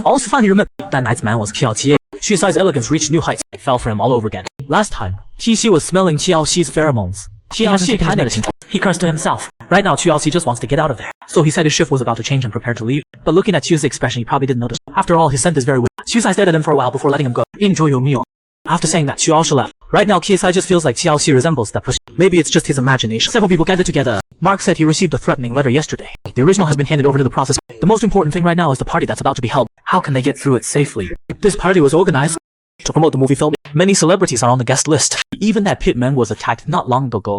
Also finally remembered that night's man was Qiao. Qisai's elegance reached new heights. It fell for him all over again. Last time, Qixi was smelling Qiaoxi's pheromones. Qiaoxi panicked him. He cursed to himself. Right now, Qiaoxi just wants to get out of there. So he said his shift was about to change and prepared to leave. But looking at Qiu's expression, he probably didn't notice. After all, his scent is very weak. Qisai stared at him for a while before letting him go. Enjoy your meal. After saying that, Qiu also left. Right now, Qisai just feels like Qiaoxi resembles that person. Maybe it's just his imagination. Several people gathered together. Mark said he received a threatening letter yesterday. The original has been handed over to the process. The most important thing right now is the party that's about to be held. How can they get through it safely? This party was organized to promote the movie film. Many celebrities are on the guest list. Even that pitman was attacked not long ago.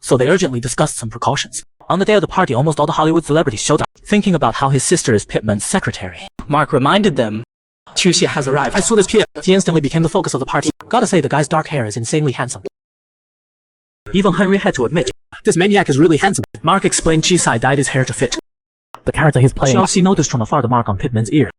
So they urgently discussed some precautions. On the day of the party, almost all the Hollywood celebrities showed up, thinking about how his sister is Pitman's secretary. Mark reminded them, Qixi has arrived. I saw this Pit. He instantly became the focus of the party. Gotta say, the guy's dark hair is insanely handsome. Even Henry had to admit, this maniac is really handsome. Mark explained Qisai dyed his hair to fit the character he's playing. Qiaoxi noticed from afar the mark on Pitman's ear.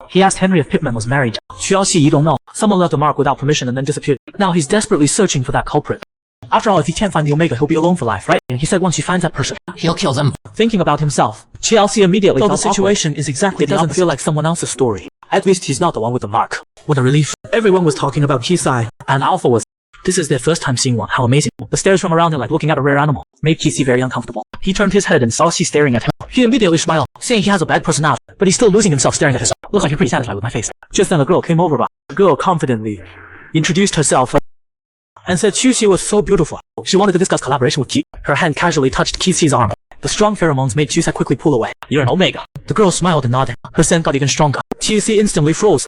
He asked Henry if Pitman was married. Qiaoxi, you don't know. Someone left the mark without permission and then disappeared. Now he's desperately searching for that culprit. After all, if he can't find the Omega, he'll be alone for life, right? And he said once he finds that person, he'll kill them. Thinking about himself, Qiaoxi immediately felt the situation is exactly the opposite. It doesn't feel like someone else's story. At least he's not the one with the mark. What a relief. Everyone was talking about Qisai, and Alpha was. This is their first time seeing one. How amazing. The stares from around him like looking at a rare animal made Qixi very uncomfortable. He turned his head and saw she staring at him. He immediately smiled, saying he has a bad personality, but he's still losing himself staring at his. Looks like you're pretty satisfied with my face. Just then a girl came over. The girl confidently introduced herself and said Qixi was so beautiful. She wanted to discuss collaboration with Qi. Her hand casually touched Qixi's arm. The strong pheromones made Qisai quickly pull away. You're an Omega. The girl smiled and nodded. Her scent got even stronger. Qixi instantly froze.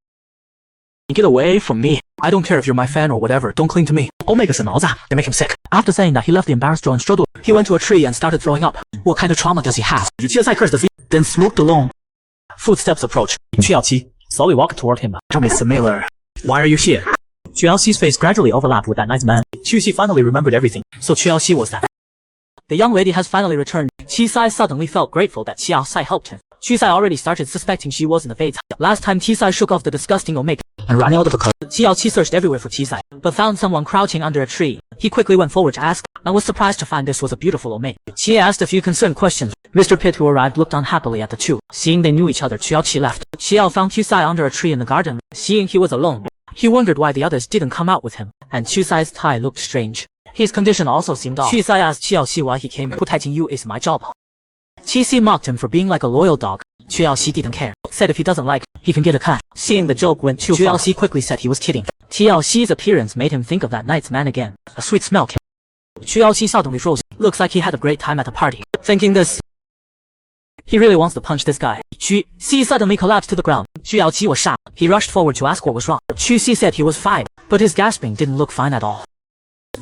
Get away from me. I don't care if you're my fan or whatever. Don't cling to me. Omega's an Oza. They make him sick. After saying that, he left the embarrassed girl and struggled. He went to a tree and started throwing up. What kind of trauma does he have? Qisai cursed the thief, then smoked alone. Footsteps approach. Qiaoqi slowly walked toward him. Tell me, Miller, why are you here? Qiaoxi's face gradually overlapped with that nice man. Qixi finally remembered everything. So Qiaoxi was that. The young lady has finally returned. Qisai suddenly felt grateful that Qiaosai helped him. Qisai already started suspecting she was in the bait. Last time Qisai shook off the disgusting Omega and ran out of the car. Qiaoqi searched everywhere for Qisai, but found someone crouching under a tree. He quickly went forward to ask, and was surprised to find this was a beautiful Omega. Qi asked a few concerned questions. Mr. Pitt, who arrived, looked unhappily at the two. Seeing they knew each other, Qiaoqi left. Qiao found Qisai under a tree in the garden. Seeing he was alone, he wondered why the others didn't come out with him, and Qisai's tie looked strange. His condition also seemed off. Qisai asked Qiaoxi why he came. Protecting you is my job. Qixi mocked him for being like a loyal dog. Qiaoxi didn't care. Said if he doesn't like, he can get a cut. Seeing the joke went too far, Qiaoxi quickly said he was kidding. Qiaoxi's appearance made him think of that night's man again. A sweet smell came. Qiaoxi suddenly froze. Looks like he had a great time at the party. Thinking this, he really wants to punch this guy. Qixi suddenly collapsed to the ground. Qiaoqi was shocked. He rushed forward to ask what was wrong. Qixi said he was fine, but his gasping didn't look fine at all.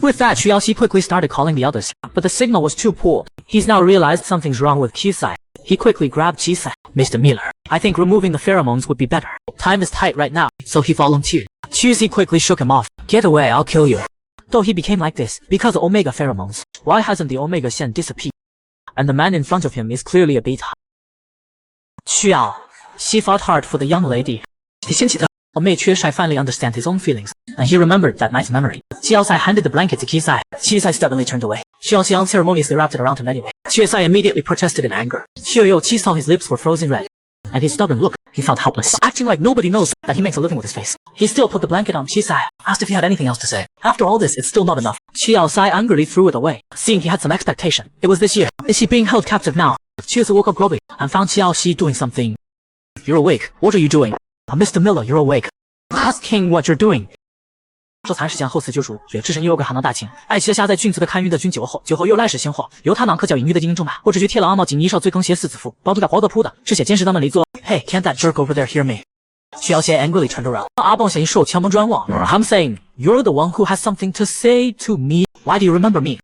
With that, Qiaoxi quickly started calling the others, but the signal was too poor. He's now realized something's wrong with Qisai. He quickly grabbed Qisai. Mr. Miller, I think removing the pheromones would be better. Time is tight right now, so he volunteered. Qixi quickly shook him off. Get away, I'll kill you. Though he became like this, because of Omega pheromones. Why hasn't the Omega Shen disappeared? And the man in front of him is clearly a beta. Qiao, she fought hard for the young lady. Mei Quishai finally understands his own feelings, and he remembered that nice memory. Qiaosai handed the blanket to Qisai. Qisai stubbornly turned away. Qiaoxi unceremoniously wrapped it around him anyway. Qisai immediately protested in anger. Qiaoqi saw his lips were frozen red, and his stubborn look. He felt helpless, acting like nobody knows that he makes a living with his face. He still put the blanket on Qisai, asked if he had anything else to say. After all this, it's still not enough. Qiaosai angrily threw it away, seeing he had some expectation. It was this year. Is he being held captive now? Qiaosi woke up grumpy and found Qiaoxi doing something. You're awake. What are you doing? Mr. Miller, you're awake. Asking what you're doing. 这才是将后嗣救赎，之神又有个行当大情。爱奇侠在俊子被看晕的君酒后，酒后又赖屎先祸，由他囊克教隐喻的精英正派，或者去贴了阿茂锦衣少最更邪四子符，包住在黄德铺的是写监视当们离作。Hey, can't that jerk over there hear me? 徐瑶仙 angrily turned around. 阿棒显一受枪门专望。I'm saying you're the one who has something to say to me. Why do you remember me?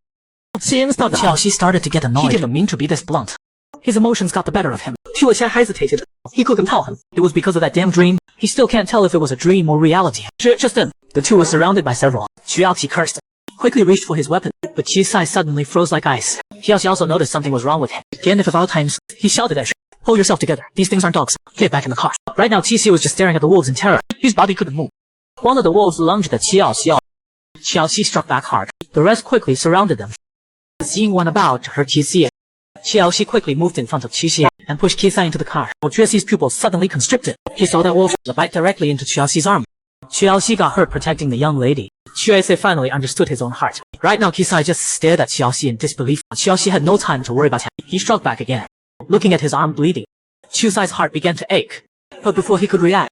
She started to get annoyed. He didn't mean to be this blunt. His emotions got the better of him. Qiaoxian hesitated. He couldn't tell him. It was because of that damn dream. He still can't tell if it was a dream or reality. Just then, the two were surrounded by several. Qiaoxi cursed, quickly reached for his weapon, but Qisai suddenly froze like ice. Qiaoxi also noticed something was wrong with him. The end of all times, he shouted at her. Hold yourself together. These things aren't dogs. Get back in the car. Right now, Qixi was just staring at the wolves in terror. His body couldn't move. One of the wolves lunged at Qiaoxi. Qiaoxi struck back hard. The rest quickly surrounded them. Seeing one about to hurt Qixi, Xiaoxi quickly moved in front of Qixi and pushed Qixi into the car. Qixi's pupils suddenly constricted. He saw that wolf bite directly into Qixi's arm. Qiaoxi got hurt protecting the young lady. Qiaoxi finally understood his own heart. Right now Qixi just stared at Qiaoxi in disbelief. Qiaoxi had no time to worry about him. He struck back again. Looking at his arm bleeding, Qixi's heart began to ache. But before he could react,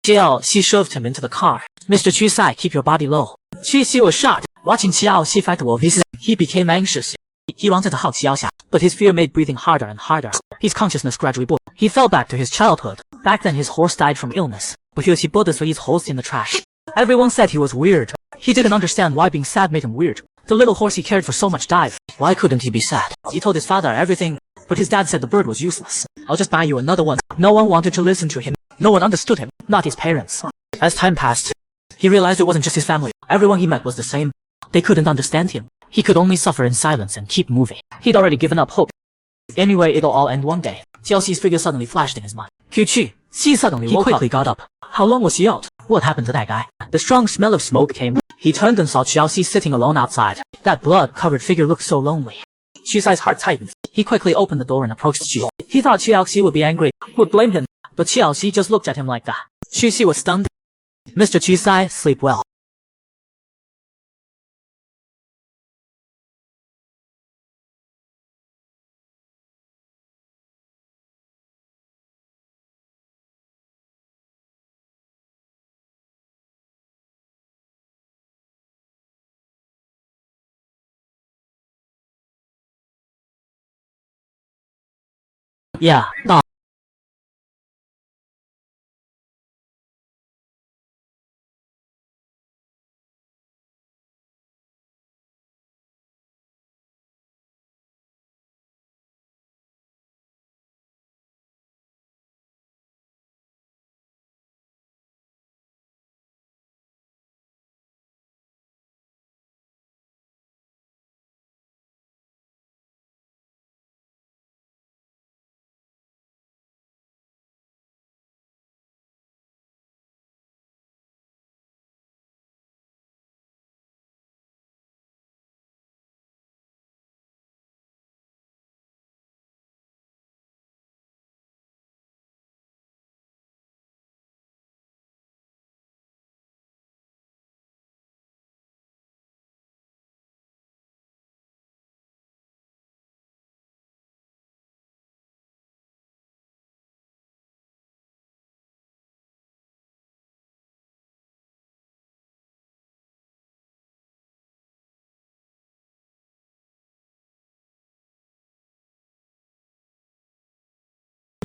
Qiaoxi shoved him into the car. Mr. Qixi, keep your body low. Qixi was shocked. Watching Qiaoxi fight the wolf, he became anxious. He wanted to hug Xiaoxia, but his fear made breathing harder and harder. His consciousness gradually boiled. He fell back to his childhood. Back then his horse died from illness, but he put his horse in the trash. Everyone said he was weird. He didn't understand why being sad made him weird. The little horse he cared for so much died. Why couldn't he be sad? He told his father everything, but his dad said the bird was useless. I'll just buy you another one. No one wanted to listen to him. No one understood him, not his parents. As time passed, he realized it wasn't just his family. Everyone he met was the same. They couldn't understand him. He could only suffer in silence and keep moving. He'd already given up hope. Anyway, it'll all end one day. Xiaoxi's figure suddenly flashed in his mind. Q-Chi. Xi suddenly woke up. He quickly got up. How long was he out? What happened to that guy? The strong smell of smoke came. He turned and saw Xiaoxi sitting alone outside. That blood-covered figure looked so lonely. Qixi's heart tightened. He quickly opened the door and approached Qi. He thought Xiaoxi would be angry, would blame him, but Xiaoxi just looked at him like that. Qixi was stunned. Mr. Qixi, sleep well. Yeah, no.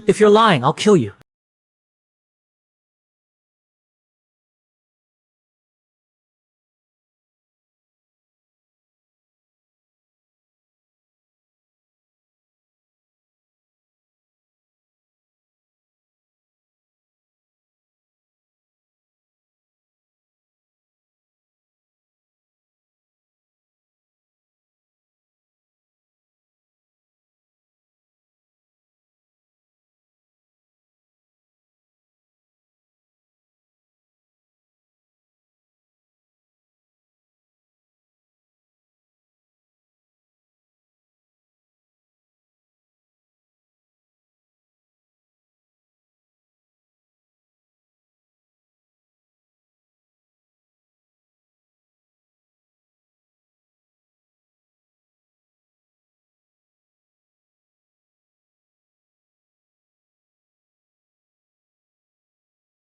If you're lying, I'll kill you.